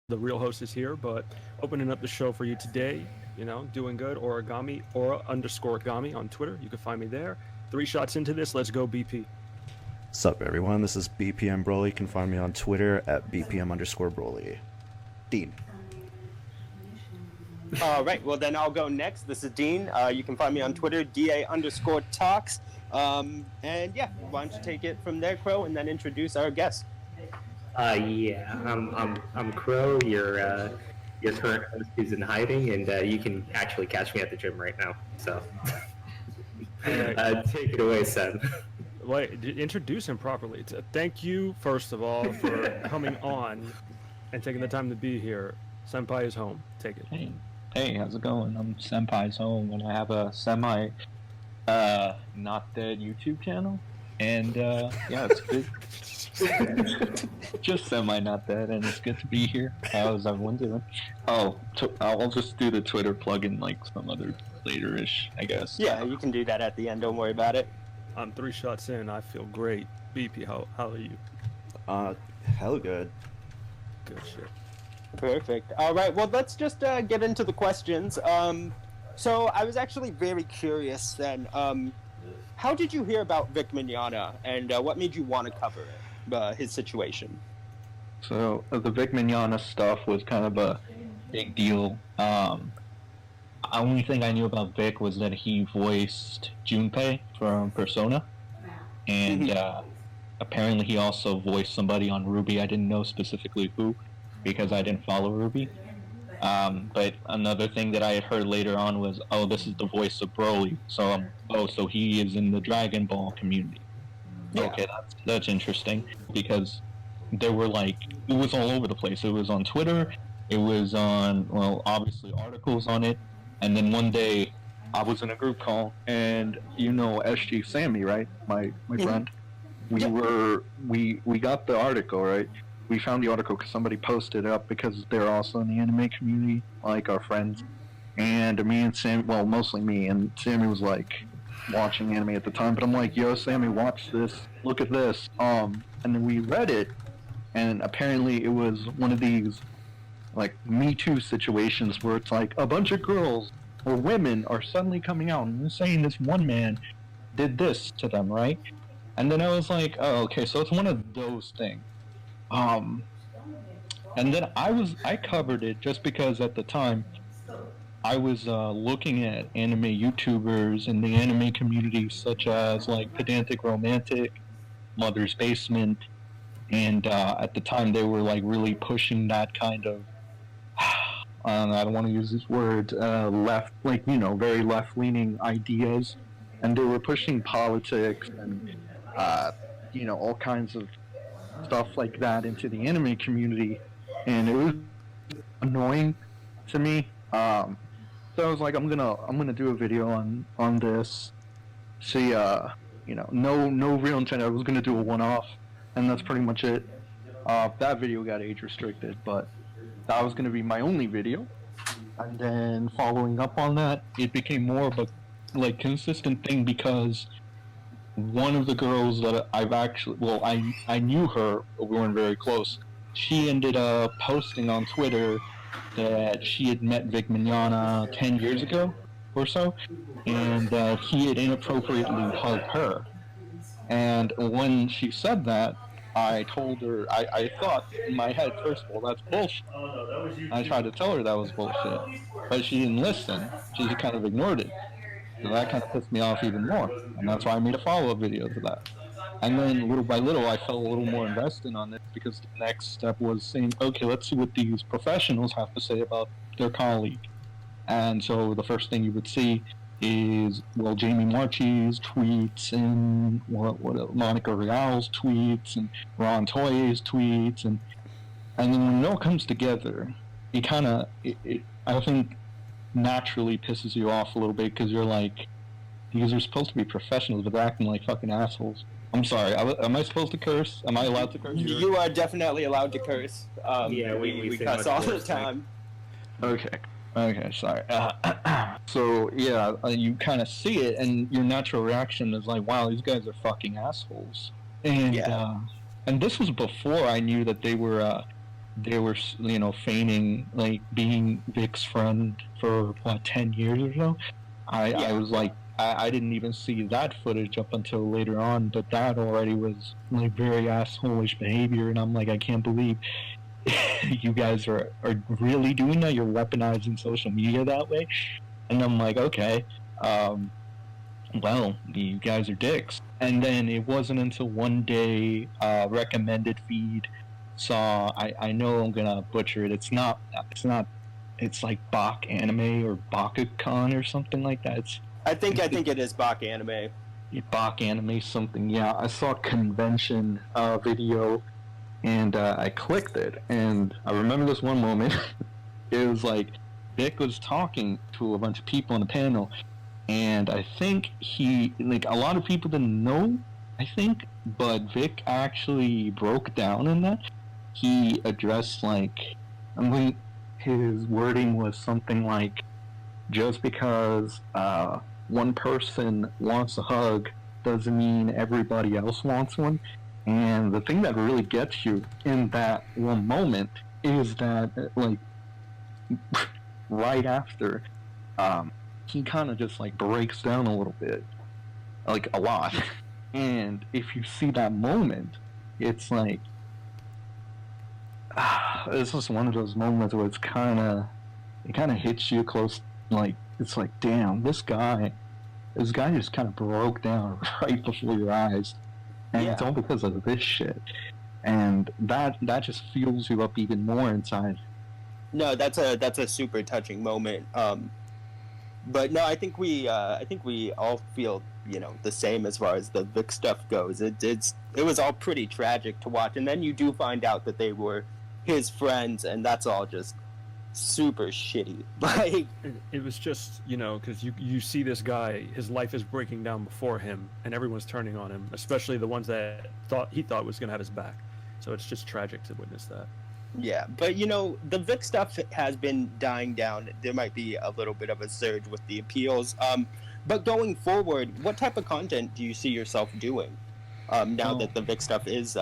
The real host is here, but opening up the show for you today, doing good. Origami, Aura_Gami on Twitter. You can find me there. 3 shots into this. Let's go, BP. Sup, everyone? This is BPM Broly. You can find me on Twitter at BPM_Broly. Dean. All right, well, then I'll go next. This is Dean. You can find me on Twitter, DA_Talks. And yeah, why don't you take it from there, Crow, and then introduce our guest. I'm Crow, your current host who's in hiding, and you can actually catch me at the gym right now. So, take it away, Sam. Wait, introduce him properly. Thank you, first of all, for coming on and taking the time to be here. Senpai is home. Take it. Hey, how's it going? I'm Senpai's home, and I have a semi not dead YouTube channel, and yeah, it's good. Just semi not dead, and it's good to be here. How's everyone doing? I'll just do the Twitter plug-in like some other later-ish, I guess. Yeah, you can do that at the end. Don't worry about it. I'm 3 shots in. I feel great. BP, how are you? Hell good. Good shit. Perfect. All right, well, let's just get into the questions. So I was actually very curious then. How did you hear about Vic Mignogna, and what made you want to cover it, his situation? So the Vic Mignogna stuff was kind of a big deal. Only thing I knew about Vic was that he voiced Junpei from Persona, and apparently he also voiced somebody on Ruby. I didn't know specifically who, because I didn't follow Ruby. But another thing that I had heard later on was, this is the voice of Broly. So, so he is in the Dragon Ball community. Yeah. Okay, that's interesting, because there were it was all over the place. It was on Twitter, it was on, obviously articles on it, and then one day I was in a group call, and SG Sammy, right? My friend. We got the article, right? We found the article because somebody posted it up because they're also in the anime community, like our friends. And me and Sammy, mostly me, and Sammy was watching anime at the time, but I'm like, yo, Sammy, watch this, look at this. And then we read it, and apparently it was one of these Me Too situations where it's a bunch of girls or women are suddenly coming out and saying this one man did this to them, right? And then I was like, oh, okay, so it's one of those things. And then I covered it just because at the time I was looking at anime YouTubers in the anime community, such as Pedantic Romantic, Mother's Basement, and at the time they were really pushing that kind of I don't want to use this word, left, very left-leaning ideas, and they were pushing politics and all kinds of stuff like that into the anime community, and it was annoying to me. So I was like, I'm gonna do a video on this. See, no real intent. I was gonna do a one-off, and that's pretty much it. That video got age restricted, but that was gonna be my only video. And then following up on that, it became more of a consistent thing, because one of the girls that I've actually, I knew her, but we weren't very close. She ended up posting on Twitter that she had met Vic Mignogna 10 years ago or so, and that he had inappropriately hugged her. And when she said that, I told her, I thought in my head, first of all, that's bullshit. I tried to tell her that was bullshit, but she didn't listen. She just kind of ignored it. So that kind of pissed me off even more, and that's why I made a follow-up video to that. And then little by little, I felt a little more invested on it, because the next step was saying, okay, let's see what these professionals have to say about their colleague. And so the first thing you would see is, Jamie Marchi's tweets, and Monica Real's tweets, and Ron Toye's tweets, and then when it all comes together, it kind of, I think, naturally pisses you off a little bit, because you're these are supposed to be professionals, but they're acting like fucking assholes. I'm sorry, am I supposed to curse? Am I allowed to curse? You are definitely allowed to curse. Yeah, we cuss all the time. Okay, sorry. So, yeah, you kind of see it, and your natural reaction is wow, these guys are fucking assholes. And, and this was before I knew that they were they were, feigning like being Vic's friend for what 10 years or so. I was like, I didn't even see that footage up until later on, but that already was like very assholish behavior, and I'm like, I can't believe you guys are really doing that. You're weaponizing social media that way, and I'm like, okay, well, you guys are dicks. And then it wasn't until one day, recommended feed saw. I know I'm gonna butcher it. It's not. It's like Bach Anime or Bakukan or something like that. I think it is Bach Anime. Bach Anime something. Yeah, I saw a convention video, and I clicked it, and I remember this one moment. It was like Vic was talking to a bunch of people on the panel, and I think a lot of people didn't know, I think, but Vic actually broke down in that. He addressed his wording was something like, just because one person wants a hug doesn't mean everybody else wants one. And the thing that really gets you in that one moment is that, right after, he kind of just breaks down a little bit, a lot. And if you see that moment, it's like, it's just one of those moments where it kind of hits you close. It's like, damn, this guy just kind of broke down right before your eyes, and it's all because of this shit. And that just fuels you up even more inside. No, that's a super touching moment. But no, I think we all feel the same as far as the Vic stuff goes. It was all pretty tragic to watch, and then you do find out that they were his friends, and that's all just super shitty. It was just, because you see this guy, his life is breaking down before him, and everyone's turning on him, especially the ones that he thought was going to have his back. So it's just tragic to witness that. Yeah, but the Vic stuff has been dying down. There might be a little bit of a surge with the appeals. But going forward, what type of content do you see yourself doing now that the Vic stuff is,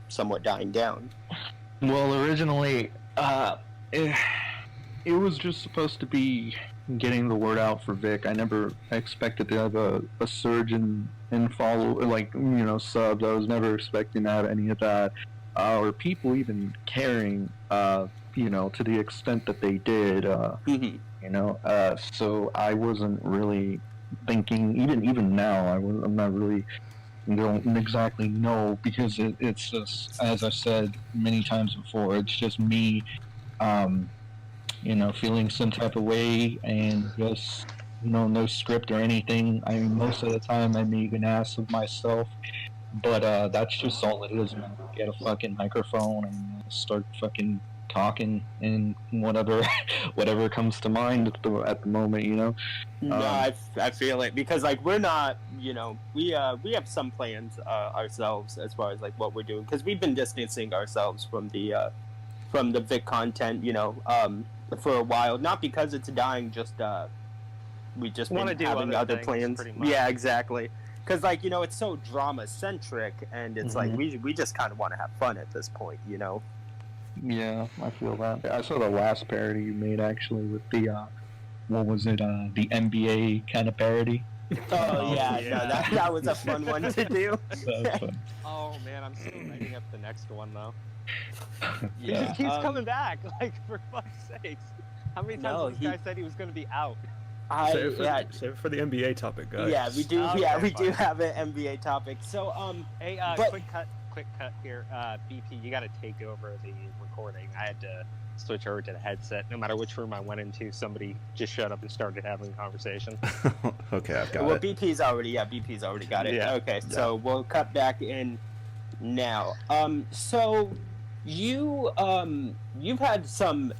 somewhat dying down? Well, originally, it was just supposed to be getting the word out for Vic. I never expected to have a surge in follow, subs. I was never expecting to have any of that, or people even caring, to the extent that they did. So I wasn't really thinking. Even now, I'm not really. Don't exactly know, because it's just, as I've said many times before, it's just me, feeling some type of way, and just, no script or anything. I mean, most of the time I make an ass of myself, but that's just all it is, man. Get a fucking microphone and start fucking talking, and whatever comes to mind at the moment, No, I feel it, because we're not, we have some plans ourselves as far as what we're doing, because we've been distancing ourselves from the Vic content, for a while, not because it's dying, just we just want to been do having other things, plans. pretty much. Yeah, exactly. Because it's so drama centric, and it's we just kind of want to have fun at this point, Yeah, I feel that. I saw the last parody you made, actually, with the, what was it, the NBA kind of parody. Oh, yeah, no, that was a fun one to do. Oh man, I'm still writing up the next one though. He Yeah, just keeps coming back, for fuck's sakes. How many times No, this guy said he was going to be out? Save it for the NBA topic, guys. Yeah, we do. Okay, Yeah, we do fine. have an NBA topic. So, Hey, but- quick cut here. BP, you got to take over the recording. I had to switch over to the headset. No matter which room I went into, somebody just shut up and started having a conversation. Okay, I've got well, it. BP's already got it. Yeah. Okay, so we'll cut back in now. So you've had some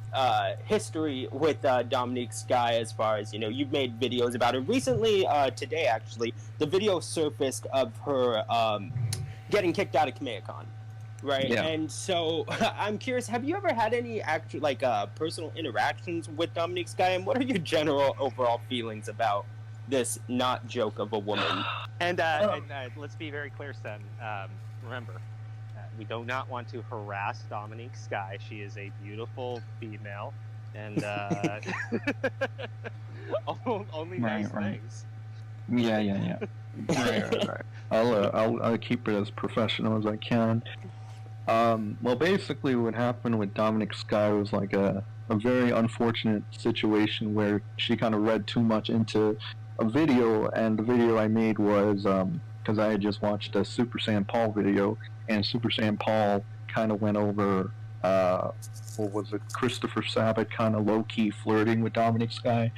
history with Dominique Sky, as far as you've made videos about her recently. Today, actually, the video surfaced of her getting kicked out of ComicCrowe, right? Yeah. And so I'm curious, have you ever had any actual personal interactions with Dominique Sky, and what are your general overall feelings about this not joke of a woman? And let's be very clear, Sen. Remember, we do not want to harass Dominique Sky. She is a beautiful female, and only nice things. Yeah. Right. I'll keep it as professional as I can. Well, basically, what happened with Dominic Sky was like a very unfortunate situation where she kind of read too much into a video, and the video I made was because I had just watched a Super Saiyan Paul video, and Super Saiyan Paul kind of went over what was it, Christopher Sabat kind of low-key flirting with Dominic Sky,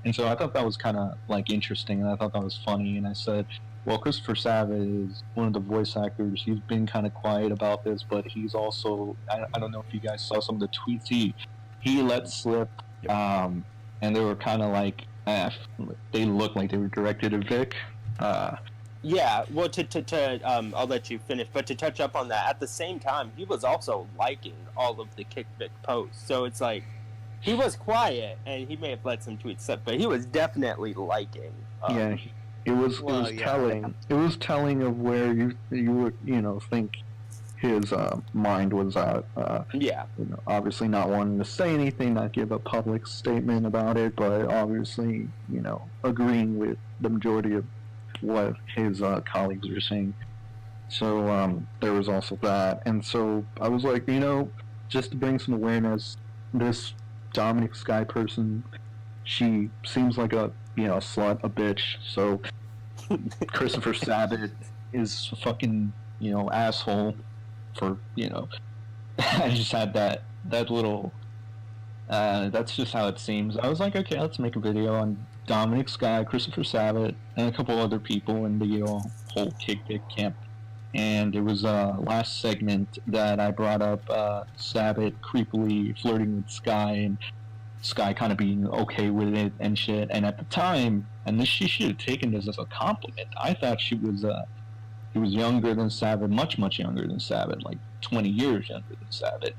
and so I thought that was kind of like interesting, and I thought that was funny, and I said, well, Christopher Sabat is one of the voice actors. He's been kind of quiet about this, but he's also, I don't know if you guys saw some of the tweets he let slip, and they were kind of like, they looked like they were directed at Vic. Yeah, well, I'll let you finish, but to touch up on that, at the same time, he was also liking all of the Kick Vic posts, so it's like, he was quiet, and he may have let some tweets slip, but he was definitely liking. It was telling. It was telling of where you would think his mind was at. Obviously not wanting to say anything, not give a public statement about it, but obviously agreeing with the majority of what his colleagues were saying. So there was also that, and so I was like, just to bring some awareness, this Dominic Sky person, she seems like a slut, a bitch. So Christopher Sabat is a fucking asshole for I just had that little that's just how it seems. I was like, okay, let's make a video on Dominic Sky, Christopher Sabat, and a couple other people in the whole Kick Vic camp. And it was last segment that I brought up Sabat creepily flirting with Sky, and Sky kind of being okay with it and shit. And at the time, and she should have taken this as a compliment, I thought she was younger than Sabat, much younger than Sabat, like 20 years younger than Sabat.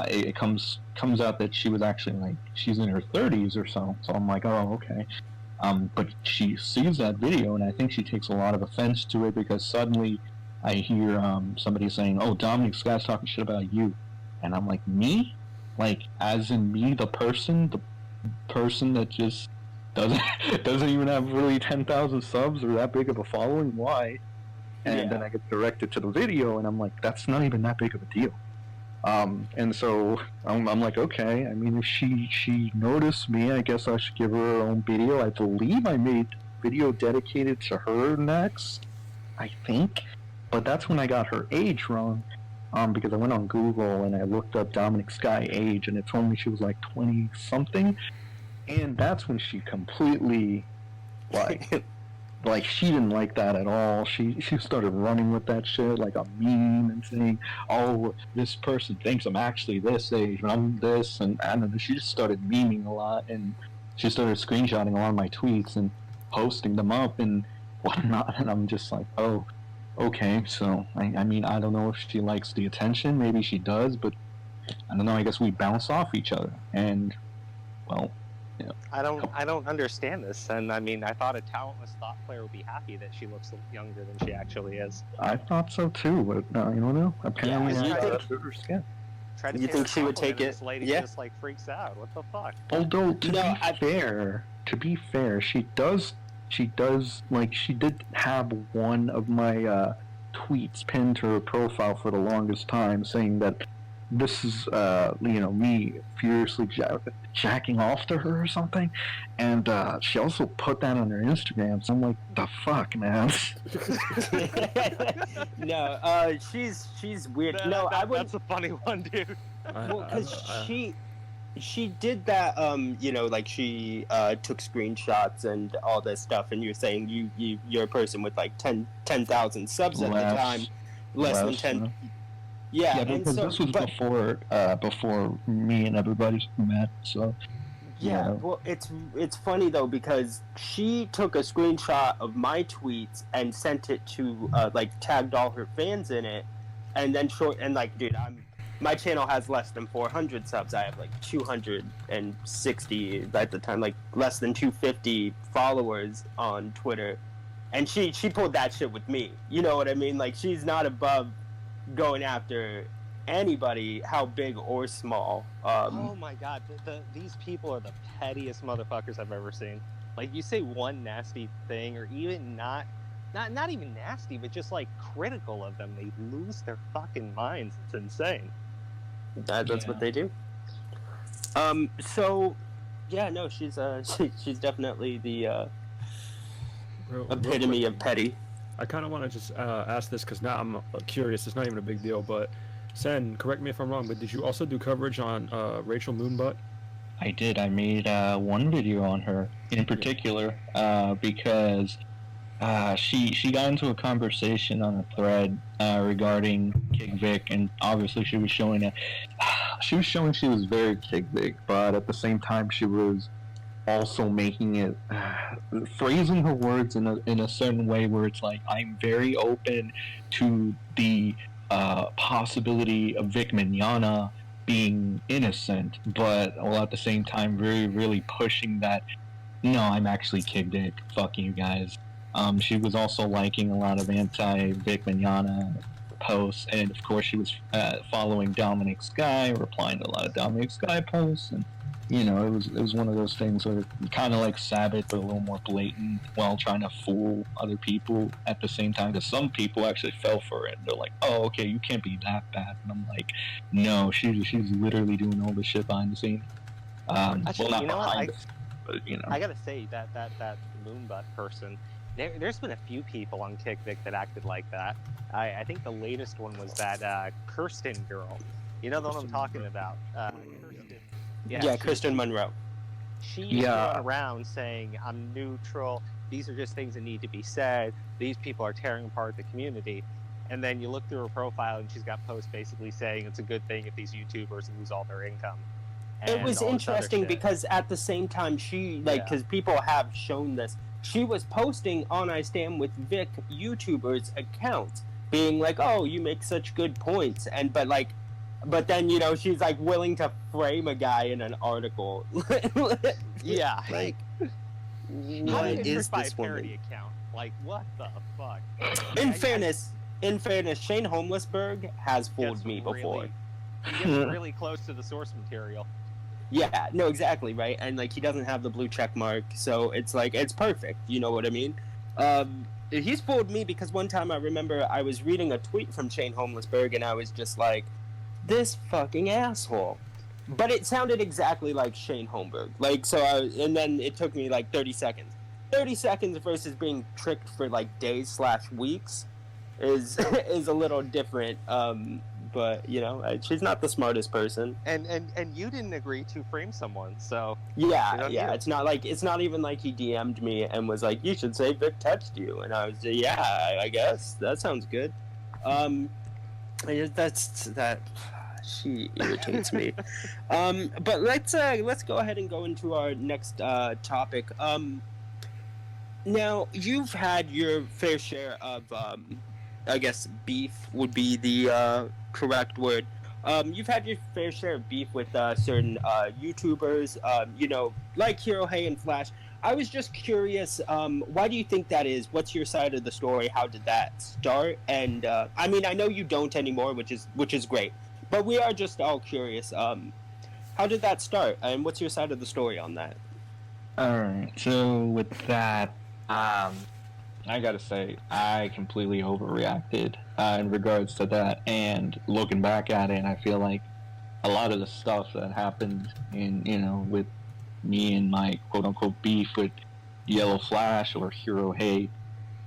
It comes out that she was actually like, she's in her 30s or so. So I'm like, oh, okay. But she sees that video, and I think she takes a lot of offense to it, because suddenly I hear somebody saying, oh, Dominic Sky's talking shit about you. And I'm like, me? Like, as in me, the person that just doesn't even have really 10,000 subs or that big of a following? Why? And then I get directed to the video, and I'm like, that's not even that big of a deal. And so I'm like, okay. I mean, if she noticed me, I guess I should give her her own video. I believe I made a video dedicated to her next, I think. But that's when I got her age wrong. Because I went on Google and I looked up Dominic Sky age, and it told me she was like 20 something, and that's when she completely like she didn't like that at all. She started running with that shit like a meme and saying, oh, this person thinks I'm actually this age and I'm this, and I don't know. She just started memeing a lot, and she started screenshotting a lot of my tweets and posting them up and whatnot, and I'm just like, oh. Okay, so, I mean, I don't know if she likes the attention, maybe she does, but I don't know, I guess we bounce off each other, and, well, I don't understand this, and I mean, I thought a talentless thought player would be happy that she looks younger than she actually is. I thought so too, but, you know, apparently I got under her skin. You think she would take it? This lady just, like, freaks out. What the fuck? Although, to be fair, she did have one of my tweets pinned to her profile for the longest time, saying that this is, me furiously jacking off to her or something, and she also put that on her Instagram. So I'm like, the fuck, man. No, she's weird. That's a funny one, dude. Well, because she did that, like she took screenshots and all this stuff, and you're saying you're a person with like 10,000 subs at the time, less than 10. Yeah, and because this was before me and everybody met, so. Yeah, well, it's funny though, because she took a screenshot of my tweets and sent it to tagged all her fans in it, and then dude, my channel has less than 400 subs. I have like 260 at the time, like less than 250 followers on Twitter, and she pulled that shit with me. You know what I mean? Like, she's not above going after anybody, how big or small. Oh my god, these people are the pettiest motherfuckers I've ever seen. Like, you say one nasty thing, or even not even nasty, but just like critical of them, they lose their fucking minds. It's insane. That's what they do. So, yeah, no, she's she's definitely the Real epitome quick, of petty. I kind of want to just ask this because now I'm curious. It's not even a big deal, but Sen, correct me if I'm wrong, but did you also do coverage on Rachel Moonbutt? I did. I made one video on her in particular because she got into a conversation on a thread regarding Kick Vic, and obviously she was showing she was very Kick Vic, but at the same time she was also making it phrasing her words in a certain way where it's like, I'm very open to the possibility of Vic Mignogna being innocent, but while at the same time really pushing that, no, I'm actually Kid Dick, fuck you guys. She was also liking a lot of anti-Vic Mignogna posts, and of course she was following Dominic Sky, replying to a lot of Dominic Sky posts, and it was one of those things where kind of like Sabbath, but a little more blatant, while trying to fool other people at the same time. Because some people actually fell for it. They're like, "Oh, okay, you can't be that bad," and I'm like, "No, she's literally doing all this shit behind the scenes." Actually, well, not you know what? behind it, but I gotta say that Moonbutt person. There's been a few people on Kick Vic that acted like that. I think the latest one was that Kirsten girl. You know the one I'm talking about. Kirsten. Yeah, Kristen Monroe. She used to run around saying, I'm neutral, these are just things that need to be said, these people are tearing apart the community. And then you look through her profile and she's got posts basically saying it's a good thing if these YouTubers lose all their income. It was interesting because at the same time she, because people have shown this, she was posting on I Stand With Vic YouTubers accounts, being like, oh, you make such good points, but then, she's like willing to frame a guy in an article. Yeah. Like, what is by this a parody woman? account? Like, what the fuck? In fairness, Shane Homelessberg has fooled me before. He gets really close to the source material. Yeah, no, exactly, right? And, he doesn't have the blue check mark, so it's it's perfect, you know what I mean? He's fooled me because one time I remember I was reading a tweet from Shane Homelessberg and I was just like, this fucking asshole. But it sounded exactly like Shane Holmberg. And then it took me 30 seconds. 30 seconds versus being tricked for days/weeks is a little different. But she's not the smartest person. And you didn't agree to frame someone, so yeah. It's not even like he DM'd me and was like, you should say Vic touched you, and I was I guess that sounds good. That she irritates me. But let's go ahead and go into our next topic. Now you've had your fair share of I guess beef would be the correct word. You've had your fair share of beef with certain YouTubers, like Hero Hey and Flash. I was just curious, why do you think that is? What's your side of the story? How did that start? And I mean, I know you don't anymore, which is great. But we are just all curious. How did that start? And what's your side of the story on that? Alright, so with that, I gotta say, I completely overreacted in regards to that. And looking back at it, I feel like a lot of the stuff that happened with me and my quote-unquote beef with Yellow Flash or Hero Hey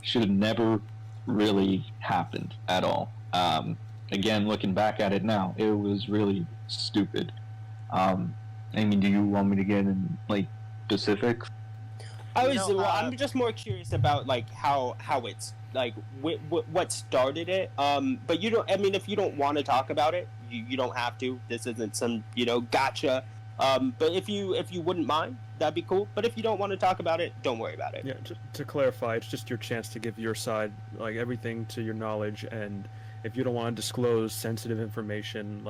should have never really happened at all. Again, looking back at it now, it was really stupid. I mean, do you want me to get in specifics? I'm just more curious about how it's what started it. But you don't. I mean, if you don't want to talk about it, you don't have to. This isn't some gotcha. But if you wouldn't mind, that'd be cool. But if you don't want to talk about it, don't worry about it. Yeah, to clarify, it's just your chance to give your side, everything to your knowledge, and if you don't want to disclose sensitive information,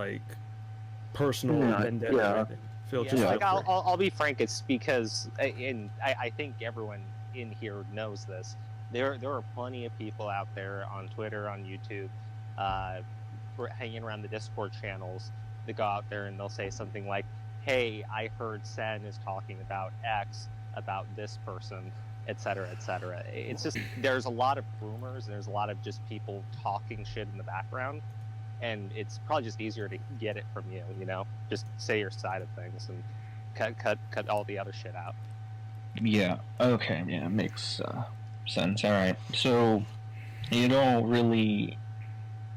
personal vendetta, everything, feel just feel free. I'll be frank. It's because, and I think everyone in here knows this. There are plenty of people out there on Twitter, on YouTube, hanging around the Discord channels that go out there and they'll say something like, "Hey, I heard Sen is talking about X about this person," etc., etc. It's just there's a lot of rumors. There's a lot of just people talking shit in the background, and it's probably just easier to get it from you. You know, just say your side of things and cut all the other shit out. Yeah. Okay. Yeah, makes sense. All right. So you don't really.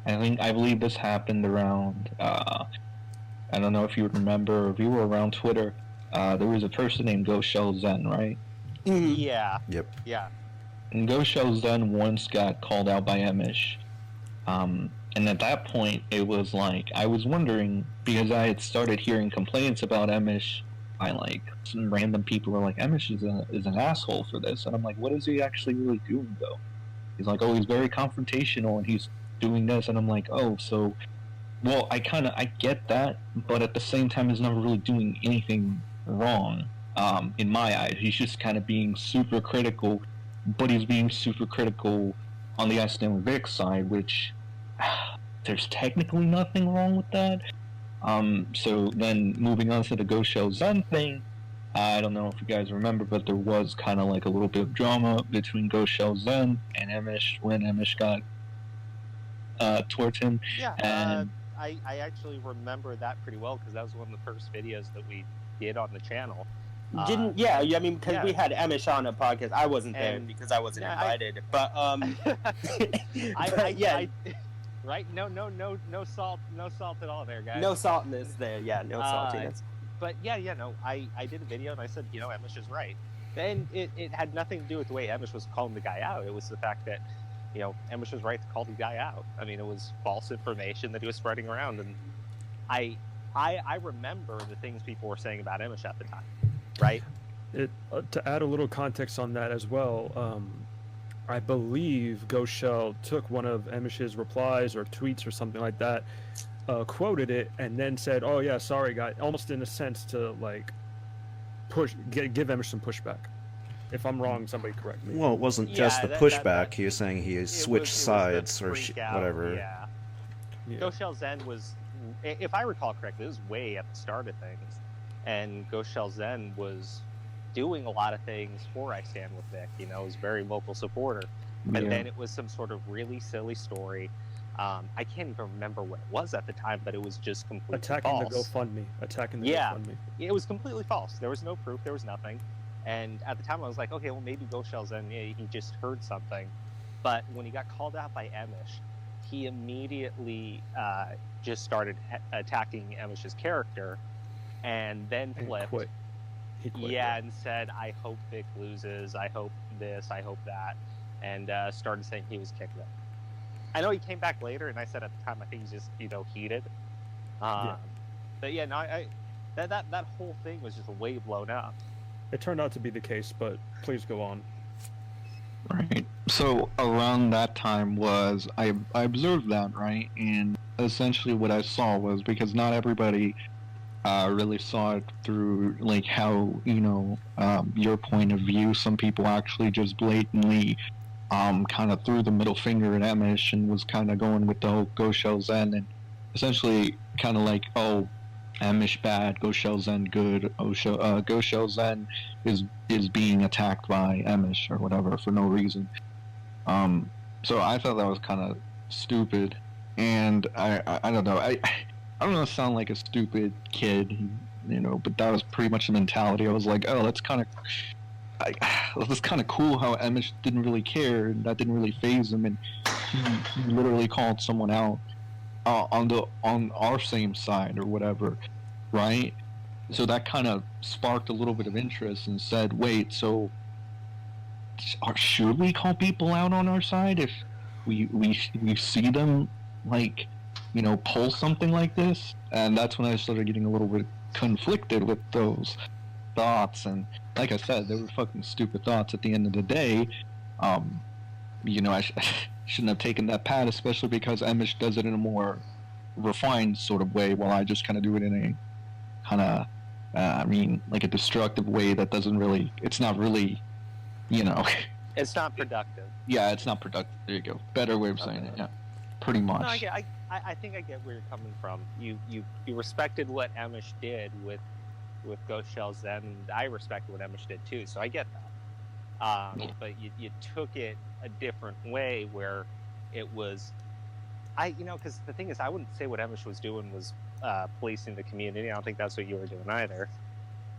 I believe this happened around. I don't know if you remember, if you were around Twitter. There was a person named Goshel Zen, right? Yeah. Yep. Yeah. And Goshel Zen once got called out by Emish. And at that point, it was like, I was wondering, because I had started hearing complaints about Emish by like some random people were like, Emish is an asshole for this. And I'm like, what is he actually really doing though? He's like, oh, he's very confrontational and he's doing this. And I'm like, oh, so, well, I get that, but at the same time, he's not really doing anything wrong. In my eyes, he's just kind of being super critical, but he's being super critical on the I Stand With Vic side, which there's technically nothing wrong with that. So then moving on to the Goshel Zen thing, I don't know if you guys remember, but there was kind of like a little bit of drama between Goshel Zen and Emish when Emish got towards him. Yeah. And I actually remember that pretty well because that was one of the first videos that we did on the channel. I mean, because yeah. we had Emish on a podcast. I wasn't there And- because I wasn't yeah, invited. But yeah, right? No salt at all there, guys. no saltiness there. Yeah, no saltiness. But I did a video and I said, Emish is right. And it had nothing to do with the way Emish was calling the guy out. It was the fact that, Emish was right to call the guy out. I mean, it was false information that he was spreading around. And I remember the things people were saying about Emish at the time, right? To add a little context on that as well, I believe Goshel took one of Emish's replies or tweets or something like that, quoted it, and then said, "Oh yeah, sorry guy," almost in a sense to like give Emish some pushback. If I'm wrong, somebody correct me. Well, it wasn't just the that- pushback. that- he was saying he It switched was the sides or freak out, whatever. Yeah. Yeah. Goshel Zen was, if I recall correctly, this was way at the start of things, and Goshel Zen was doing a lot of things for I Stand With Vic. Was a very vocal supporter. And yeah. then it was some sort of really silly story. I can't even remember what it was at the time, but it was just completely Attacking the false. GoFundMe. Yeah. GoFundMe. It was completely false. There was no proof. There was nothing. And at the time, I was like, okay, well, maybe Goshel Zen, he just heard something. But when he got called out by Emish, he immediately just started attacking Emish's character, and then And flipped. quit. He quit. Yeah, and said, I hope Vic loses, I hope this, I hope that, and started saying he was kicked out. I know he came back later, and I said at the time, I think he's just, heated. Yeah. But yeah, no, that whole thing was just way blown up. It turned out to be the case, but please go on. Right. So around that time was I observed that, right? And essentially what I saw was, because not everybody really saw it through like how your point of view. Some people actually just blatantly kind of threw the middle finger at Emish and was kind of going with the whole Goshel Zen and essentially kind of like, oh, Emish bad, Goshel Zen good. Goshel Zen is being attacked by Emish or whatever for no reason. So I thought that was kind of stupid, and I don't know. I don't want to sound like a stupid kid, but that was pretty much the mentality. I was like, oh, that's kind of cool how Emish didn't really care, and that didn't really faze him, and he literally called someone out on our same side or whatever, right? So that kind of sparked a little bit of interest and said, wait, so should we call people out on our side if we see them like pull something like this? And that's when I started getting a little bit conflicted with those thoughts. And like I said, they were fucking stupid thoughts at the end of the day. I shouldn't have taken that path, especially because Emish does it in a more refined sort of way, while I just kind of do it in a kind of, like a destructive way that doesn't really, it's not really, It's not productive. Yeah, it's not productive. There you go. Better way of saying it, yeah. pretty much. No, I think I get where you're coming from. You respected what Emish did with Ghost Shells then, and I respected what Emish did too. So I get that. But you took it a different way where it was, because the thing is, I wouldn't say what Emish was doing was policing the community. I don't think that's what you were doing either.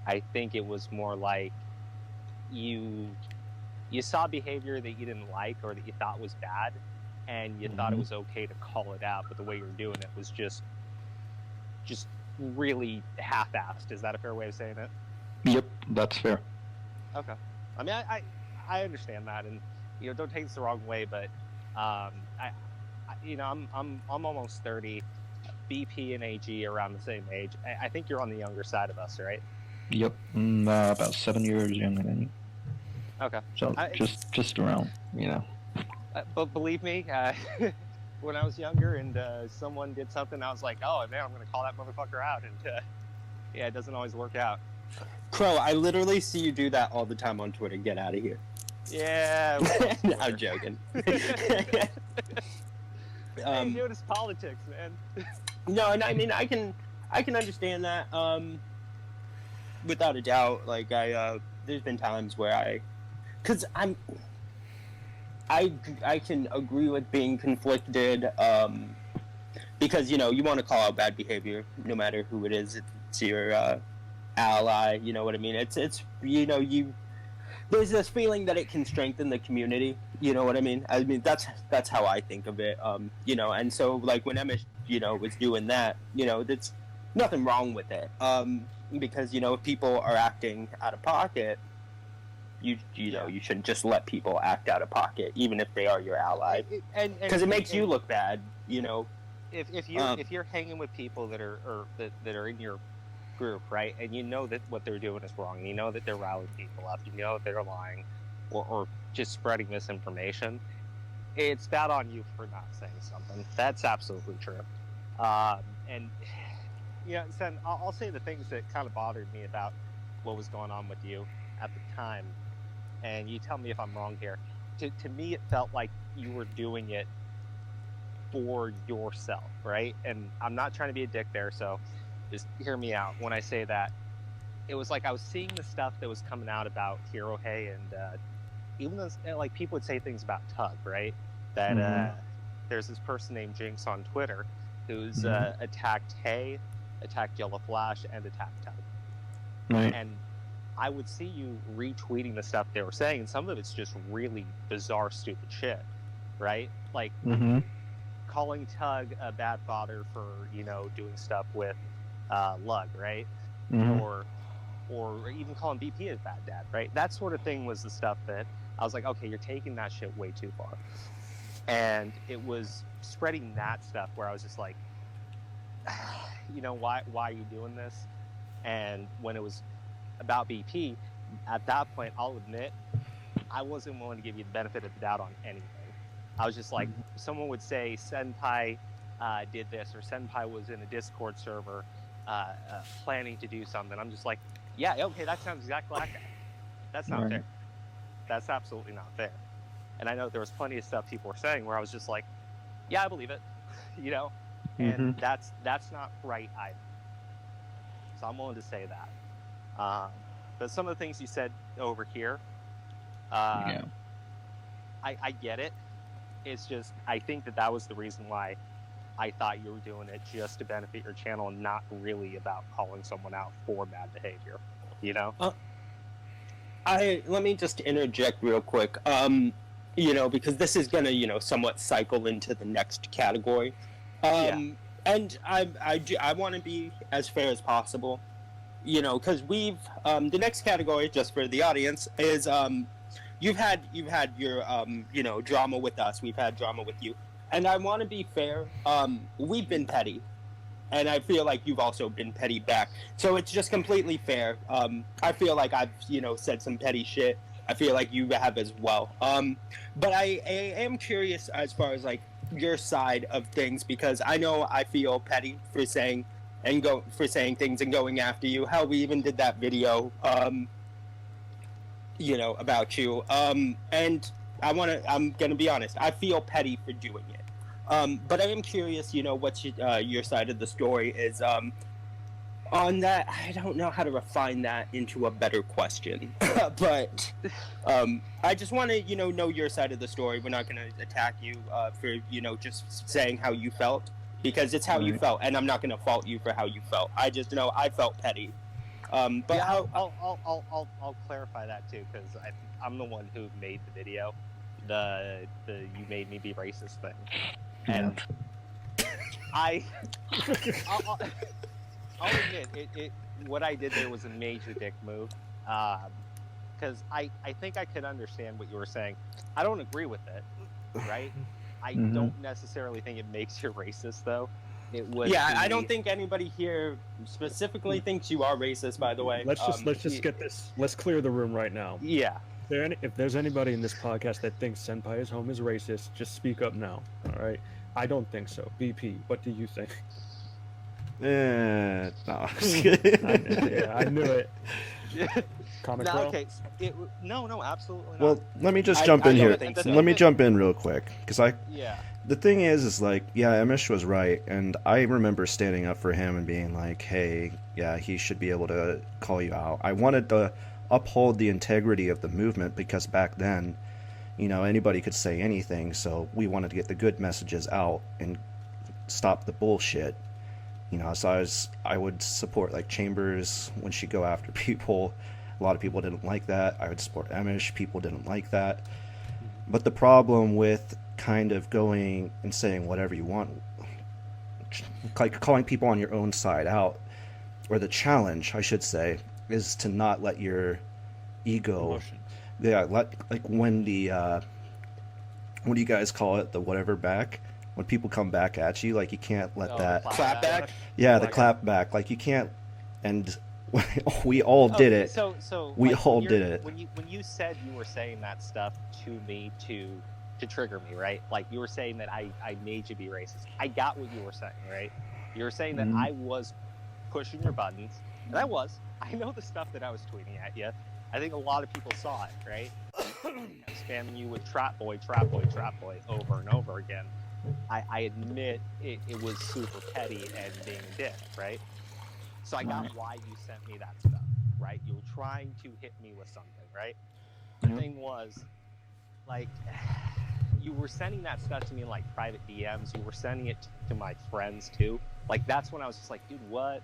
I think it was more like you saw behavior that you didn't like or that you thought was bad, and you thought it was okay to call it out, but the way you were doing it was just really half-assed. Is that a fair way of saying it? Yep, that's fair. Okay. I mean, I understand that, and don't take this the wrong way, but I'm almost 30. BP and AG are around the same age. I think you're on the younger side of us, right? Yep, about 7 years younger than you. Okay. So just around, But believe me, when I was younger and someone did something, I was like, oh man, I'm going to call that motherfucker out, and yeah, it doesn't always work out. Crow, I literally see you do that all the time on Twitter. Get out of here. Yeah. No, I'm joking. Hey, it's politics, man. No, and I mean, I can understand that. Without a doubt, like there's been times where because I can agree with being conflicted, because you want to call out bad behavior, no matter who it is. If it's your ally, you know what I mean. It's there's this feeling that it can strengthen the community. You know what I mean? I mean that's how I think of it. And so like when Emish, was doing that, that's nothing wrong with it. Because if people are acting out of pocket, you shouldn't just let people act out of pocket, even if they are your ally, because it makes you look bad. If you're hanging with people that are in your group, right, and you know that what they're doing is wrong, you know that they're riling people up, you know that they're lying, or just spreading misinformation, it's bad on you for not saying something. That's absolutely true. And Sen, I'll say the things that kind of bothered me about what was going on with you at the time, and you tell me if I'm wrong here. To me, it felt like you were doing it for yourself, right? And I'm not trying to be a dick there, so just hear me out when I say that. It was like I was seeing the stuff that was coming out about Hirohei, and even those, like, people would say things about Tug, right? That there's this person named Jinx on Twitter who's attacked Hay, attacked Yellow Flash, and attacked Tug. Right. And I would see you retweeting the stuff they were saying, and some of it's just really bizarre, stupid shit, right? Like calling Tug a bad father for doing stuff with Lug, right? Or even calling BP a bad dad, right? That sort of thing was the stuff that I was like, okay, you're taking that shit way too far. And it was spreading that stuff where I was just like, why are you doing this? And when it was about BP, at that point, I'll admit, I wasn't willing to give you the benefit of the doubt on anything. I was just like, someone would say Senpai did this, or Senpai was in a Discord server planning to do something. I'm just like, yeah, okay, that sounds exactly like that. That's not fair. That's absolutely not fair. And I know there was plenty of stuff people were saying where I was just like, yeah, I believe it, and that's not right either. So I'm willing to say that. But some of the things you said over here, I get it. It's just, I think that was the reason why I thought you were doing it, just to benefit your channel and not really about calling someone out for bad behavior, Let me just interject real quick, because this is going to, somewhat cycle into the next category. And I want to be as fair as possible, because we've, the next category, just for the audience, is, you've had your, drama with us. We've had drama with you. And I want to be fair. We've been petty. And I feel like you've also been petty back. So it's just completely fair. I feel like I've, said some petty shit. I feel like you have as well. But I am curious as far as, like, your side of things, because I know I feel petty for saying things and going after you. Hell, we even did that video, about you. And I'm gonna be honest. I feel petty for doing it. But I am curious, what your side of the story is. On that, I don't know how to refine that into a better question, but I just want to, know your side of the story. We're not going to attack you for, just saying how you felt, because it's how you Right. felt, and I'm not going to fault you for how you felt. I just know I felt petty. But Yeah, how? I'll clarify that too, because I'm the one who made the video, the you made me be racist thing, and I'll admit it. What I did there was a major dick move, because I think I could understand what you were saying. I don't agree with it, right? I Mhm. don't necessarily think it makes you racist, though. It was. Yeah, to I me- don't think anybody here specifically thinks you are racist. By the way, Let's just get this. Let's clear the room right now. Yeah. If there's anybody in this podcast that thinks Senpai is home is racist, just speak up now. All right. I don't think so. BP, what do you think? No. I knew it. Comic No, Crowe? okay. No, absolutely not. Well, let me just I- jump I in don't here. think so. Let me jump in real quick, because Yeah. the thing is like, yeah, Emish was right, and I remember standing up for him and being like, hey, yeah, he should be able to call you out. I wanted to uphold the integrity of the movement, because back then, anybody could say anything, so we wanted to get the good messages out and stop the bullshit. So I would support like Chambers when she'd go after people. A lot of people didn't like that. I would support Emish. People didn't like that. But the problem with kind of going and saying whatever you want, like calling people on your own side out, or the challenge, I should say, is to not let your ego, Emotions. like when the what do you guys call it, the whatever back, when people come back at you, like you can't let that, Clap back? yeah, the Like- clap back, like you can't, and we all did it. So We like, all when you're- did it. When you said you were saying that stuff to me to trigger me, right? Like you were saying that I made you be racist. I got what you were saying, right? You were saying that Mhm. I was pushing your buttons, and I was. I know the stuff that I was tweeting at you. I think a lot of people saw it, right? I was spamming you with trap boy over and over again. I admit it was super petty and being a dick, right? So I got why you sent me that stuff, right? You were trying to hit me with something, right? The Yep. thing was, like, you were sending that stuff to me in like private DMs. You were sending it to my friends too. Like that's when I was just like, dude, what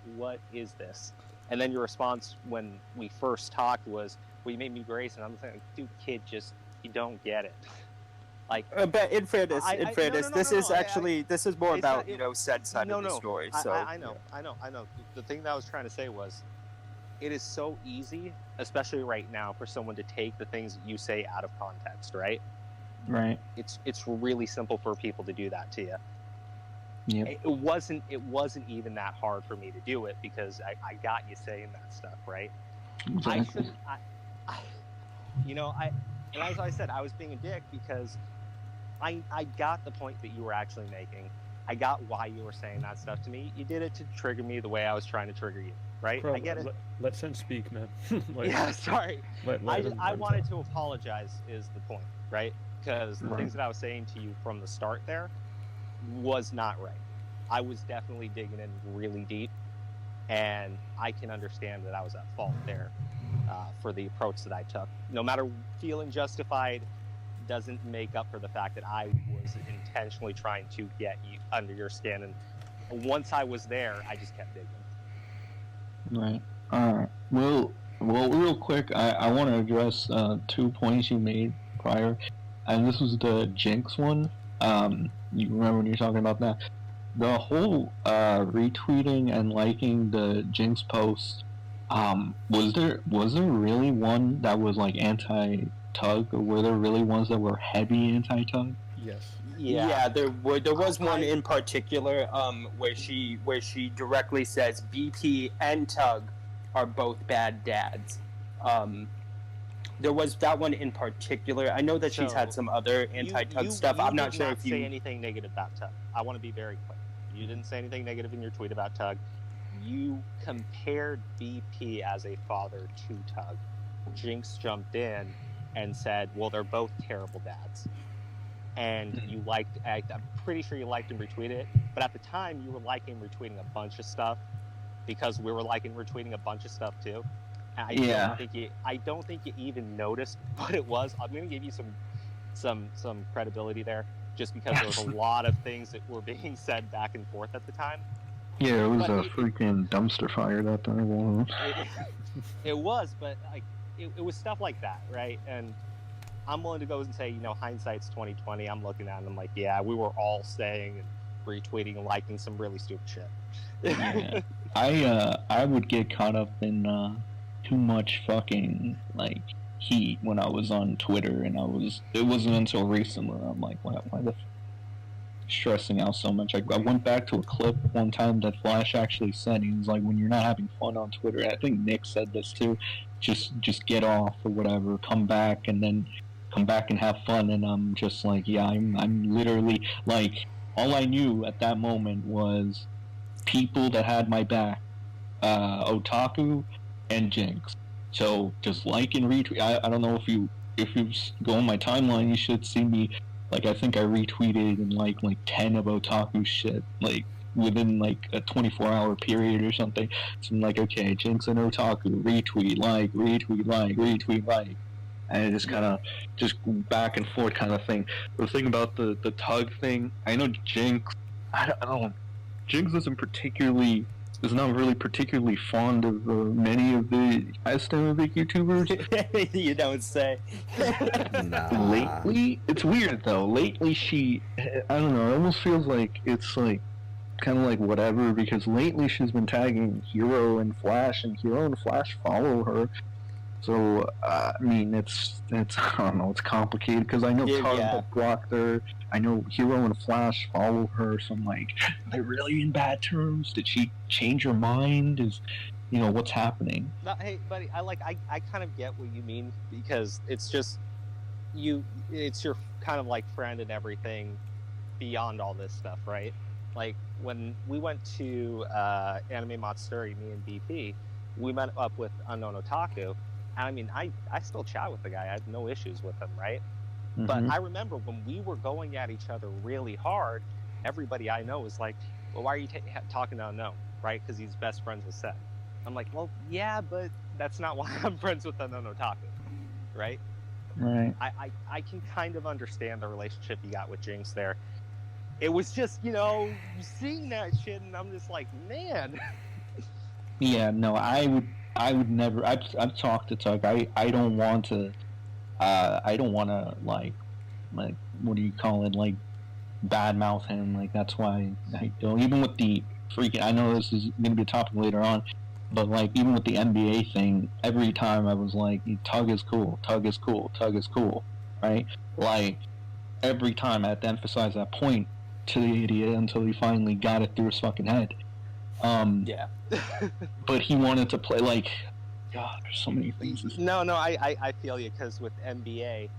is this? And then your response when we first talked was, well, you made me grace, and I'm thinking, dude, kid, just you don't get it. Like, But in fairness, no, this is actually this is more it's about not- said side of the story. So I know. The thing that I was trying to say was, it is so easy, especially right now, for someone to take the things that you say out of context, right? Right. It's really simple for people to do that to you. Yep. It wasn't even that hard for me to do it, because I got you saying that stuff, right? I Exactly. shouldn't. And as I said, I was being a dick because I got the point that you were actually making. I got why you were saying that stuff to me. You did it to trigger me the way I was trying to trigger you, right? Crowe, I get it. Let Sen speak, man. Like, Yeah, sorry. let I him wanted talk. to apologize is the point, right? Because the Right. things that I was saying to you from the start there was not right. I was definitely digging in really deep, and I can understand that I was at fault there for the approach that I took. No matter feeling justified, doesn't make up for the fact that I was intentionally trying to get you under your skin, and once I was there, I just kept digging. Right. Well, real quick, I want to address 2 points you made prior, and this was the Jinx one. You remember when you were talking about that? The whole retweeting and liking the Jinx post. Was there really one that was like anti-Tug, or were there really ones that were heavy anti-Tug? Yes. yeah, there was one in particular where she directly says BP and Tug are both bad dads. There was that one in particular. I know that she's had So, some other anti-Tug stuff. I'm not did sure not if say you. anything negative about Tug. I want to be very clear. You didn't say anything negative in your tweet about Tug. You compared BP as a father to Tug. Jinx jumped in and said, well, they're both terrible dads. and you liked. I'm pretty sure you liked and retweeted it. But at the time, you were liking and retweeting a bunch of stuff because we were liking and retweeting a bunch of stuff too. And I don't think you even noticed what it was. I'm gonna give you some credibility there, just because there was a lot of things that were being said back and forth at the time. Yeah, it was a freaking dumpster fire that time. It was, but like it was stuff like that, right? And I'm willing to go and say, hindsight's 2020. I'm looking at it and I'm like, yeah, we were all saying and retweeting and liking some really stupid shit. Yeah. I would get caught up in too much fucking like heat when I was on Twitter, and it wasn't until recently I'm like, why the stressing out so much. I went back to a clip one time that Flash actually said. He was like, when you're not having fun on Twitter, I think Nick said this too, just get off or whatever, come back and have fun. And I'm just like, yeah, I'm literally like, all I knew at that moment was people that had my back, Otaku and Jinx. So just like and retweet. I don't know if you go on my timeline, you should see me. Like, I think I retweeted and like 10 of Otaku shit, like, within, like, a 24-hour period or something. So I'm like, okay, Jinx and Otaku, retweet, like, retweet, like, retweet, like. And it just kind of, just back and forth kind of thing. The thing about the Tug thing, I know Jinx, I don't Jinx is not really particularly fond of many of the Islamic YouTubers. You don't say. Nah. Lately, it's weird though. Lately, I don't know. It almost feels like it's like kind of like whatever, because lately she's been tagging Hero and Flash, and Hero and Flash follow her. So I mean, it's I don't know. It's complicated because I know Tug blocked her. I know Hero and Flash follow her. So I'm like, are they really in bad terms? Did she change her mind? What's happening? No, hey, buddy, I kind of get what you mean, because it's just it's your kind of like friend and everything beyond all this stuff, right? Like when we went to Anime Matsuri, me and BP, we met up with Unknown Otaku. I mean, I still chat with the guy. I have no issues with him, right? Mm-hmm. But I remember when we were going at each other really hard, everybody I know was like, well, why are you talking to Unknown, right? Because he's best friends with Seth. I'm like, well, yeah, but that's not why I'm friends with Unknown Otaku, right? Right. I can kind of understand the relationship you got with Jinx there. It was just, seeing that shit, and I'm just like, man. Yeah, no, I would never. I've talked to Tug. I don't want to. I don't want to like what do you call it? Like badmouth him. Like that's why I don't. Even with the freaking. I know this is going to be a topic later on, but like even with the NBA thing, every time I was like, Tug is cool. Tug is cool. Tug is cool. Right? Like every time I had to emphasize that point to the idiot until he finally got it through his fucking head. Yeah. But he wanted to play like, God, there's so many things. No, I feel you, because with NBA,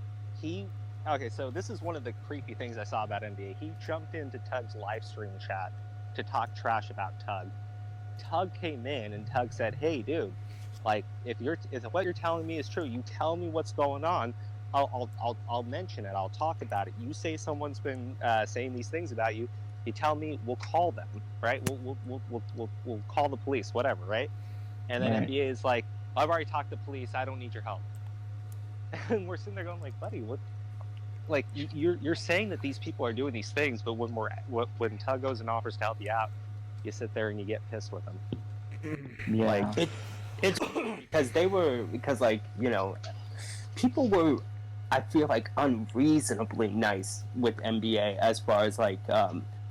so this is one of the creepy things I saw about NBA. He jumped into Tug's live stream chat to talk trash about Tug. Tug came in and Tug said, hey, dude, like, if what you're telling me is true, you tell me what's going on. I'll mention it. I'll talk about it. You say someone's been saying these things about you. You tell me, we'll call them, right? We'll call the police, whatever, right? And then NBA is like, I've already talked to police. I don't need your help. And we're sitting there going, like, buddy, what? Like, you're saying that these people are doing these things, but when Tug goes and offers to help you out, you sit there and you get pissed with them. Yeah. Like it's because like people were, I feel like, unreasonably nice with NBA as far as like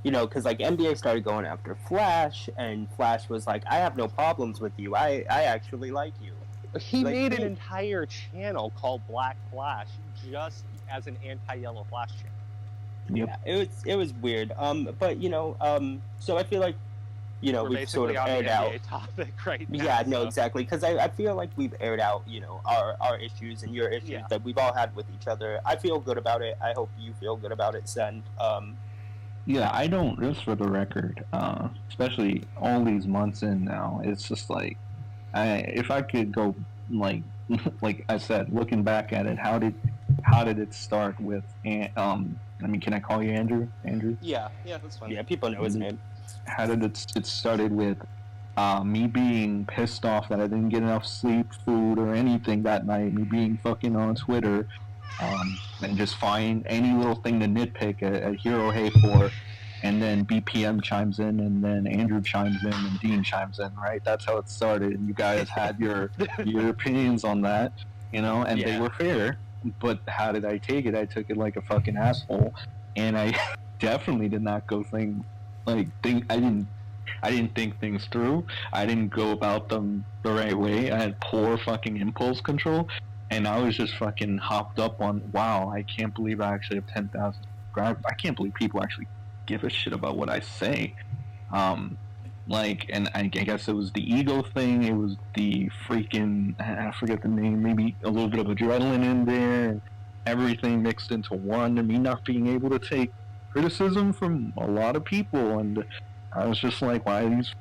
because like NBA started going after Flash, and Flash was like, I have no problems with you. I actually like you. He made an entire channel called Black Flash just as an anti-Yellow Flash channel. Yep. Yeah, it was weird. But so I feel like we've sort of aired out. Topic right now, yeah, no, exactly. Because I feel like we've aired out our issues and your issues that we've all had with each other. I feel good about it. I hope you feel good about it, Sen. Yeah, I don't, just for the record, especially all these months in now, it's just like, if I could go, like I said, looking back at it, how did how did it start with? I mean, can I call you Andrew? Andrew? Yeah, that's fine. Yeah, people know his name. How did it started with me being pissed off that I didn't get enough sleep, food, or anything that night. Me being fucking on Twitter, and just find any little thing to nitpick at Hero Hey for, and then BPM chimes in, and then Andrew chimes in, and Dean chimes in. Right, that's how it started. And you guys had your opinions on that, and they were fair. But how did I take it? I took it like a fucking asshole, and I definitely did not go I didn't think things through. I didn't go about them the right way. I had poor fucking impulse control, and I was just fucking hopped up on, wow, I can't believe I actually have 10,000 subscribers. I can't believe people actually give a shit about what I say. And I guess it was the ego thing. It was the freaking, I forget the name, maybe a little bit of adrenaline in there, and everything mixed into one, and me not being able to take criticism from a lot of people, and I was just like, why are these,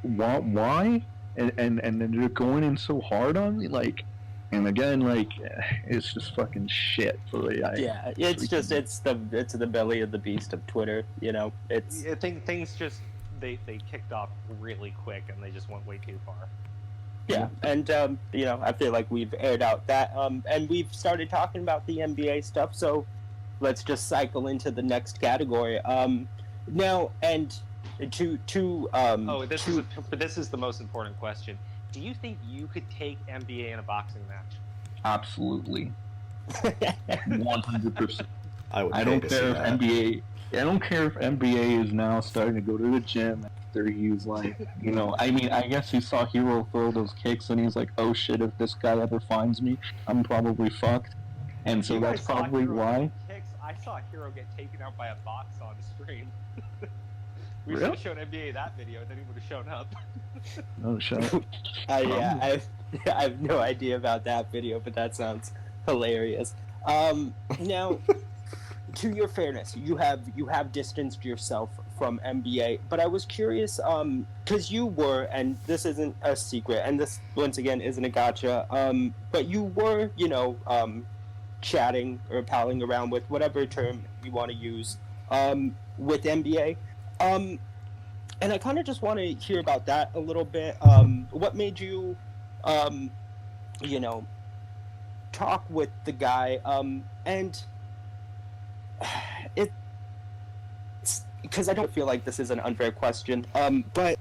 why? And then they're going in so hard on me, and again, it's just fucking shit. So It's the belly of the beast of Twitter. It's I think things just they kicked off really quick, and they just went way too far. Yeah, and I feel like we've aired out that, and we've started talking about the NBA stuff. So let's just cycle into the next category. Now, and this is the most important question. Do you think you could take NBA in a boxing match? Absolutely. 100%. I don't care if NBA. I don't care if NBA is now starting to go to the gym after he's like, I mean, I guess he saw Hero throw those kicks and he's like, oh shit, if this guy ever finds me, I'm probably fucked. And so that's probably why. I saw Hero get taken out by a box on stream. We Really? should have shown NBA that video, and then he would have shown up. Oh shit. I have no idea about that video, but that sounds hilarious. Now, to your fairness, you have distanced yourself from NBA, but I was curious, because you were, and this isn't a secret, and this once again isn't a gotcha, but you were, chatting or palling around with whatever term you want to use, with NBA. And I kind of just want to hear about that a little bit. What made you, talk with the guy? And it's because I don't feel like this is an unfair question. But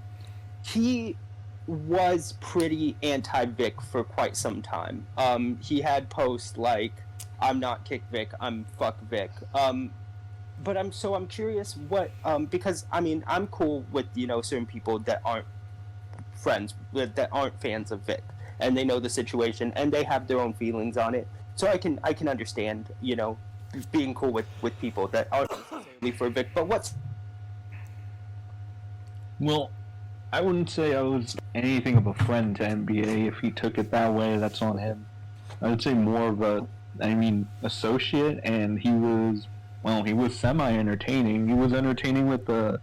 he was pretty anti-Vic for quite some time. He had posts like, "I'm not Kick Vic, I'm fuck Vic." But I'm curious what, because I mean, I'm cool with certain people that aren't that aren't fans of Vic, and they know the situation and they have their own feelings on it. So I can understand being cool with people that aren't necessarily for Vic. But Well, I wouldn't say I was anything of a friend to NBA. If he took it that way, that's on him. I would say more of associate, and he was semi-entertaining. He was entertaining with the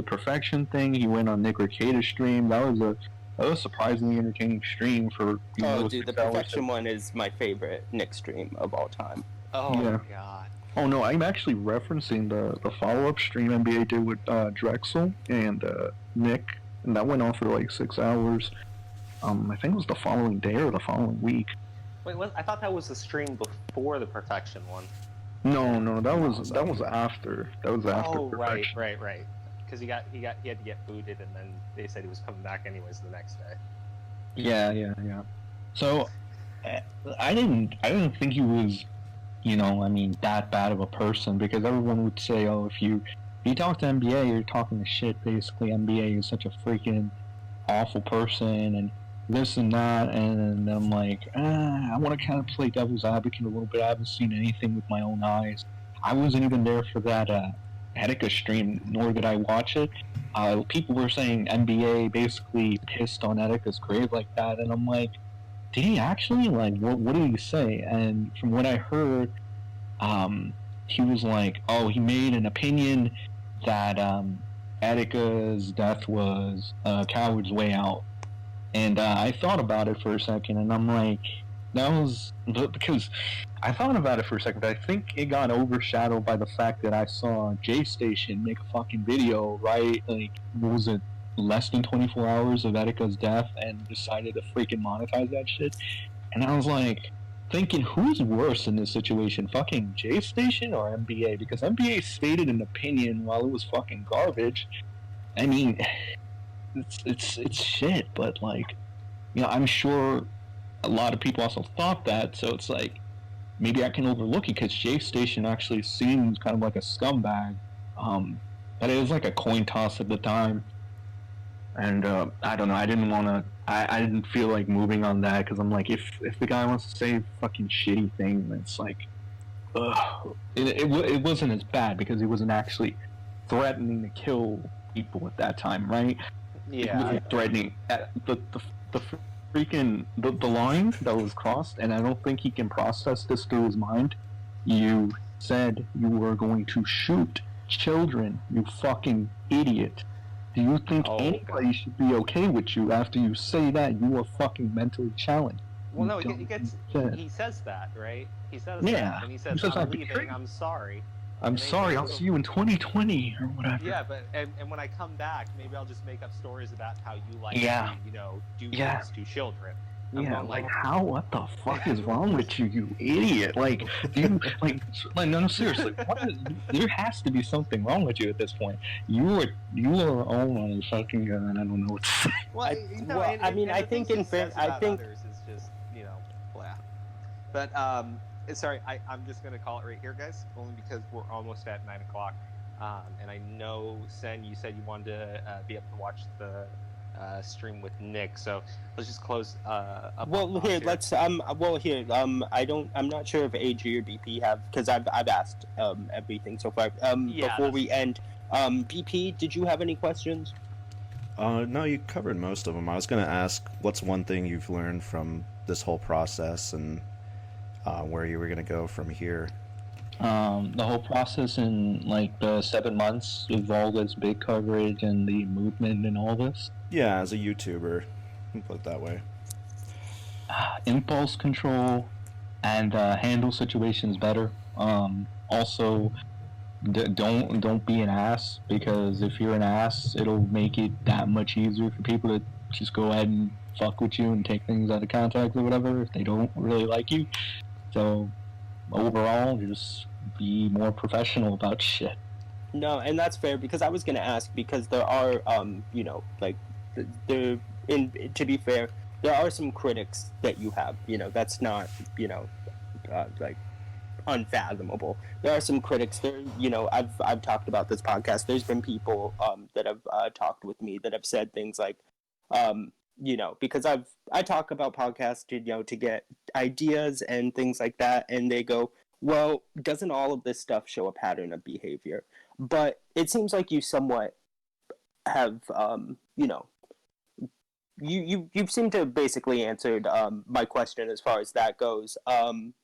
perfection thing. He went on Nick Ricada's stream. That was a surprisingly entertaining stream for. the perfection one is my favorite Nick stream of all time. Oh Yeah. my god. Oh no, I'm actually referencing the follow-up stream NBA did with Drexel and Nick, and that went on for like 6 hours. I think it was the following day or the following week. Wait, I thought that was the stream before the perfection one. No, that was after. That was after. Oh, Perfection. right. Because he had to get booted, and then they said he was coming back anyways the next day. Yeah. So, I didn't think he was, that bad of a person, because everyone would say, oh, if you talk to NBA, you're talking to shit. Basically, NBA is such a freaking awful person, and this and that, and I'm like, I want to kind of play devil's advocate a little bit. I haven't seen anything with my own eyes. I wasn't even there for that Etika stream, nor did I watch it. People were saying NBA basically pissed on Etika's grave like that, and I'm like, did he actually? Like, what did he say? And from what I heard, he was like, oh, he made an opinion that Etika's death was a coward's way out. And I thought about it for a second, and I'm like, because I thought about it for a second, but I think it got overshadowed by the fact that I saw J Station make a fucking video, right? Like, what was it, less than 24 hours of Etika's death, and decided to freaking monetize that shit. And I was like, thinking, who's worse in this situation, fucking J Station or NBA? Because NBA stated an opinion while it was fucking garbage. I mean, it's shit, but like, I'm sure a lot of people also thought that, so it's like, maybe I can overlook it because J Station actually seems kind of like a scumbag. But it was like a coin toss at the time. And I don't know, I didn't feel like moving on that because I'm like, if the guy wants to say a fucking shitty thing, it's like, it wasn't as bad because he wasn't actually threatening to kill people at that time, right? Yeah. He wasn't threatening. The freaking the line that was crossed, and I don't think he can process this through his mind. You said you were going to shoot children, you fucking idiot. Do you think anybody should be okay with you after you say that? You are fucking mentally challenged. Well, no, he says that, right? He says Yeah. that, and he says, I'm leaving, I'm sorry. I'm sorry, I'll see you in 2020 or whatever. Yeah, but and when I come back, maybe I'll just make up stories about how you like Yeah. to, do things to children. How? What the fuck is wrong with you, you idiot? Like, no, seriously. There has to be something wrong with you at this point. You are all on a fucking gun. I don't know what to say. I think in fact, I think others is just blah. But sorry, I'm just gonna call it right here, guys. Only because we're almost at 9 o'clock, and I know Sen, you said you wanted to be able to watch the stream with Nick, so let's just close up. Well, here, let's I'm not sure if AG or BP have, because I've asked everything so far. Before we end, BP, did you have any questions? No, you covered most of them. I was going to ask, what's one thing you've learned from this whole process, and where you were going to go from here? The whole process in like the 7 months of all this big coverage and the movement and all this. Yeah, as a YouTuber, put it that way. Impulse control and handle situations better. Also, don't be an ass, because if you're an ass, it'll make it that much easier for people to just go ahead and fuck with you and take things out of context or whatever if they don't really like you. So overall, just be more professional about shit. No, and that's fair, because I was going to ask, because there are to be fair, there are some critics that you have, that's not, like unfathomable. There are some critics there, I've talked about this podcast. There's been people that have talked with me that have said things like, because I talk about podcasts to get ideas and things like that, and they go, well, doesn't all of this stuff show a pattern of behavior? But it seems like you somewhat have you've seemed to have basically answered my question as far as that goes. And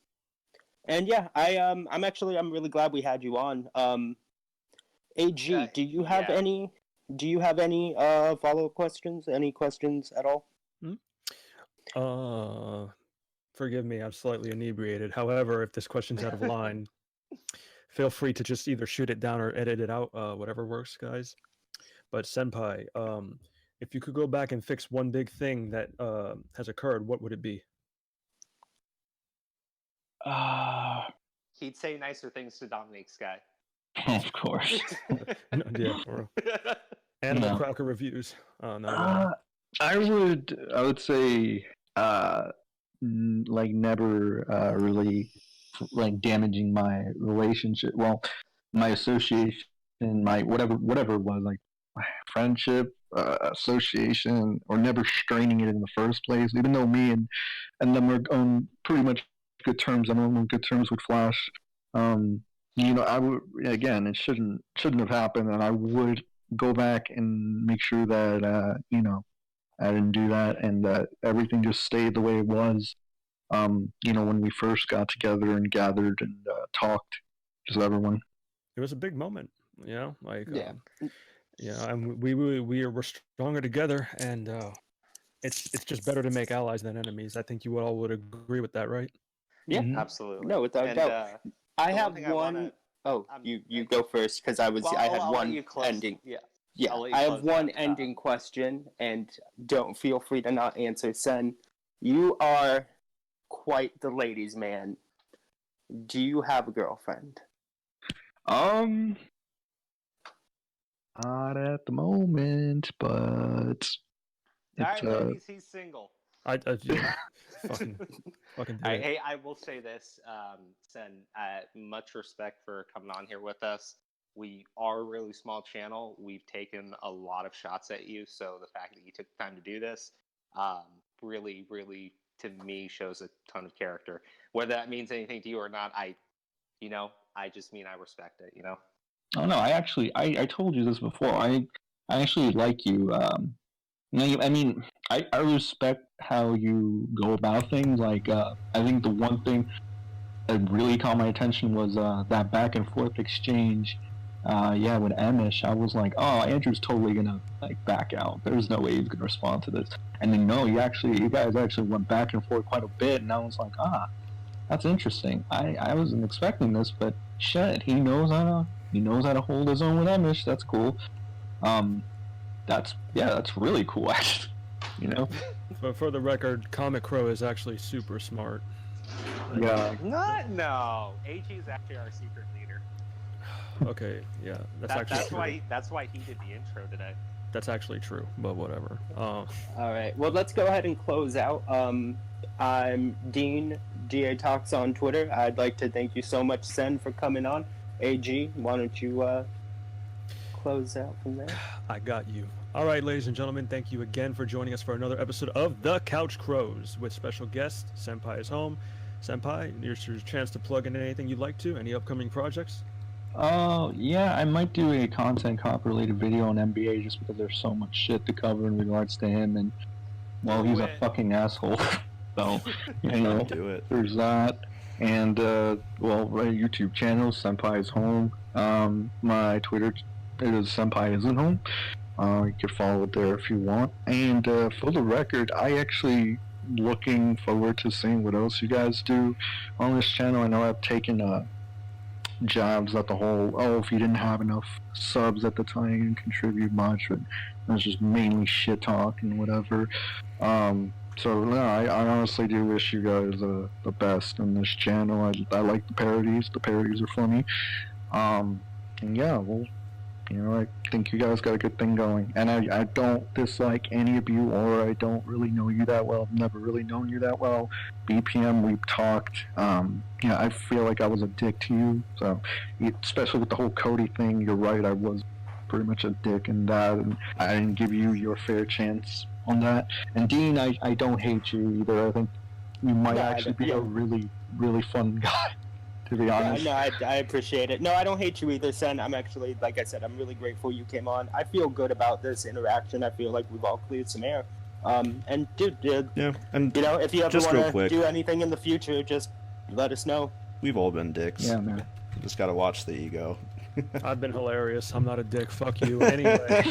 yeah, I'm really glad we had you on. AG, do you have any follow-up questions? Any questions at all? Forgive me, I'm slightly inebriated. However, if this question's out of line, feel free to just either shoot it down or edit it out, whatever works, guys. But Senpai, if you could go back and fix one big thing that has occurred, what would it be? He'd say nicer things to Dominique Sky. Of course. Yeah. Animal Cracker reviews. No. I would say never really damaging my relationship. Well, my association, my whatever it was, like my friendship, association, or never straining it in the first place. Even though me and them are on pretty much good terms. I'm on good terms with Flash. I would, again, it shouldn't have happened, and I would go back and make sure that I didn't do that, and that everything just stayed the way it was. When we first got together and gathered and talked, just everyone. It was a big moment, Yeah. And we were stronger together, and it's just better to make allies than enemies. I think you all would agree with that, right? Yeah. Mhm. Absolutely. No, without And, doubt. I the have thing I one. wanna- Oh, I'm- you go first because I had I'll let one you close. ending. Yeah. Yeah, I'll let you I have close one out. ending question, and don't feel free to not answer, Sen. You are quite the ladies' man. Do you have a girlfriend? Not at the moment, but All right, it's ladies, he's single. I yeah, fucking do All right, it. hey, I will say this, Sen, much respect for coming on here with us. We are a really small channel. We've taken a lot of shots at you, so the fact that you took the time to do this really, really, to me, shows a ton of character. Whether that means anything to you or not, I just mean I respect it, you know? oh no, I told you this before. I actually like you. I mean, I respect how you go about things. Like, I think the one thing that really caught my attention was that back and forth exchange. Yeah, with Amish, I was like, oh, Andrew's totally gonna like back out. There's no way he's gonna respond to this. And then no, you guys actually went back and forth quite a bit, and I was like, that's interesting. I wasn't expecting this, but shit, he knows how to hold his own with Amish. That's cool. That's really cool, actually. You know. But for the record, ComicCrowe is actually super smart. Yeah. No. AG is actually our secret leader. Okay, yeah, that's true. That's why he did the intro today. That's actually true, but whatever. All right. Well, let's go ahead and close out. I'm Dean, GA Talks on Twitter. I'd like to thank you so much, Sen, for coming on. AG, why don't you close out from there? I got you. All right, ladies and gentlemen, thank you again for joining us for another episode of The Couch Crows with special guest Senpai is home. Senpai, here's your chance to plug in anything you'd like to. Any upcoming projects? Yeah, I might do a content cop related video on NBA just because there's so much shit to cover in regards to him, and well, he's a fucking asshole. So, you know, Do it. there's that. And my YouTube channel, Senpai is home. My Twitter is Senpai isn't home. You can follow it there if you want. And for the record, I actually looking forward to seeing what else you guys do on this channel. I know I've taken jabs at the whole, if you didn't have enough subs at the time, you didn't contribute much, but it was just mainly shit talk and whatever. So no, I honestly do wish you guys the best on this channel. I like the parodies. The parodies are funny. And yeah, well, you know, I think you guys got a good thing going. And I don't dislike any of you, or I don't really know you that well. I've never really known you that well. BPM, we've talked. Yeah, I feel like I was a dick to you. So, especially with the whole Cody thing, you're right. I was pretty much a dick in that, and I didn't give you your fair chance on that. And Dean, I don't hate you either. I think you might actually be a really, really fun guy, to be honest. No, I appreciate it. No, I don't hate you either, Sen. I'm actually, like I said, I'm really grateful you came on. I feel good about this interaction. I feel like we've all cleared some air. And dude, Yeah, and you know, if you ever just real want to quick, do anything in the future, just let us know. we've all been dicks. Yeah, man. You just gotta watch the ego. I've been hilarious. I'm not a dick. Fuck you. Anyway.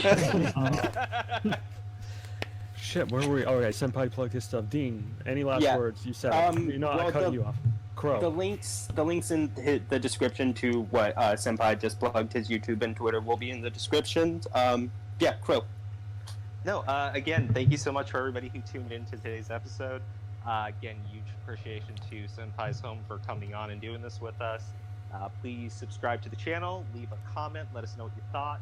Shit, where were we? Oh, right, Senpai plugged his stuff. Dean, any last words? You said it. You know, I cut you off. Crow. The links in the description to what Senpai just plugged, his YouTube and Twitter, will be in the descriptions. Yeah, Crow. No, again, thank you so much for everybody who tuned into today's episode. Again, huge appreciation to Senpai's Home for coming on and doing this with us. Please subscribe to the channel, leave a comment, let us know what you thought.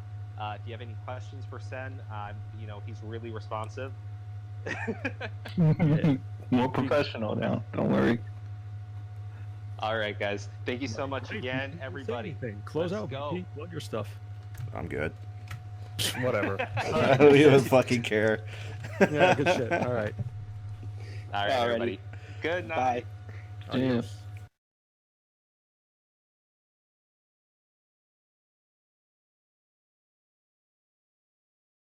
If you have any questions for Sen, you know, he's really responsive. More professional now, don't worry. All right, guys. Thank you so much again, everybody. Close Let's out, go. Pete. Plug your stuff. I'm good. Whatever. I don't even fucking care. Yeah, good shit. All right. All right, everybody. Good night. Bye. Adios.